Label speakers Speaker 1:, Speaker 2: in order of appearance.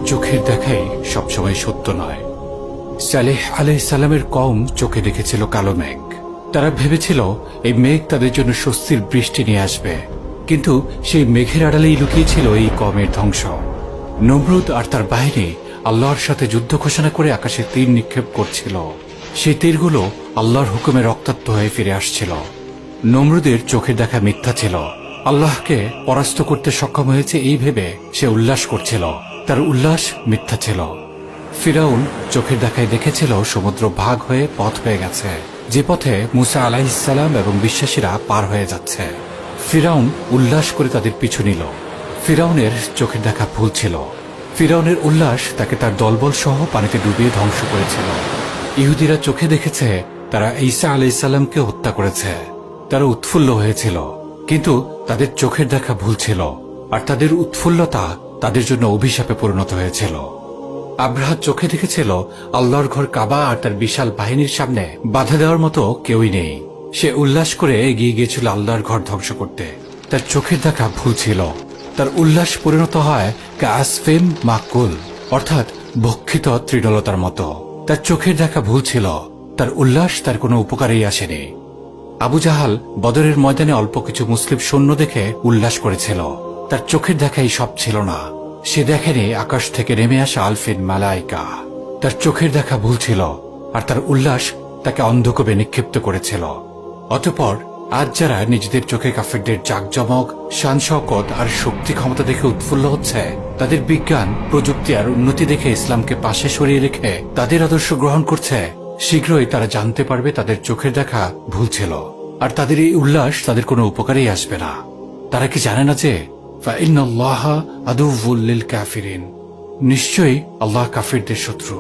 Speaker 1: চোখের দেখাই সবসময় সত্য নয়। সালেহ আলাইহিস সালামের কওম চোখে দেখেছিল কালো মেঘ। তারা ভেবেছিল এই মেঘ তাদের জন্য স্বস্তির বৃষ্টি নিয়ে আসবে, কিন্তু সেই মেঘের আড়ালেই লুকিয়েছিল এই কওমের ধ্বংস। নমরুদ আর তার বাহিনী আল্লাহর সাথে যুদ্ধ ঘোষণা করে আকাশে তীর নিক্ষেপ করছিল। সেই তীরগুলো আল্লাহর হুকুমে রক্তাক্ত হয়ে ফিরে আসছিল। নমরুদের চোখের দেখা মিথ্যা ছিল। আল্লাহকে পরাস্ত করতে সক্ষম হয়েছে এই ভেবে সে উল্লাস করছিল, তার উল্লাস মিথ্যা ছিল। ফিরাউন চোখের দেখায় দেখেছিল সমুদ্র ভাগ হয়ে পথ হয়ে গেছে, যে পথে মুসা আলাইহিস সালাম এবং বিশ্বাসীরা পার হয়ে যাচ্ছে। ফিরাউন উল্লাস করে তাদের পিছু নিল। ফিরাউনের চোখের দেখা ভুল ছিল। ফিরাউনের উল্লাস তাকে তার দলবল সহ পানিতে ডুবিয়ে ধ্বংস করেছিল। ইহুদিরা চোখে দেখেছে তারা ঈসা আলাইহিস সালামকে হত্যা করেছে। তারা উৎফুল্ল হয়েছিল, কিন্তু তাদের চোখের দেখা ভুল ছিল, আর তাদের উৎফুল্লতা তাদের জন্য অভিশাপে পরিণত হয়েছিল। আব্রাহা চোখে দেখেছিল আল্লাহর ঘর কাবা আর তার বিশাল বাহিনীর সামনে বাধা দেওয়ার মতো কেউই নেই। সে উল্লাস করে এগিয়ে গিয়েছিল আল্লাহর ঘর ধ্বংস করতে। তার চোখের দেখা ভুল ছিল। তার উল্লাস পরিণত হয় কাসফিম মাকুল, অর্থাৎ ভক্ষিত তৃণলতার মতো। তার চোখের দেখা ভুল ছিল। তার উল্লাস তার কোনো উপকারেই আসেনি। আবু জাহাল বদরের ময়দানে অল্প কিছু মুসলিম সৈন্য দেখে উল্লাস করেছিল। তার চোখের দেখাই সব ছিল না। সে দেখেনি আকাশ থেকে নেমে আসা আলফিন মালাইকা। তার চোখের দেখা ভুল ছিল, আর তার উল্লাস তাকে অন্ধকূপে নিক্ষিপ্ত করেছিল। অতঃপর আজ যারা নিজেদের চোখে কাফেরদের জাকজমক, শান শওকত আর শক্তি ক্ষমতা দেখে উৎফুল্ল হচ্ছে, তাদের বিজ্ঞান, প্রযুক্তি আর উন্নতি দেখে ইসলামকে পাশে সরিয়ে রেখে তাদের আদর্শ গ্রহণ করছে, শীঘ্রই তারা জানতে পারবে তাদের চোখের দেখা ভুল ছিল, আর তাদের এই উল্লাস তাদের কোনো উপকারেই আসবে না। তারা কি জানে না যে ফাইন্নাল্লাহা আদুউল লিল কাফিরিন, নিশ্চয়ই আল্লাহ কাফিরদের শত্রু।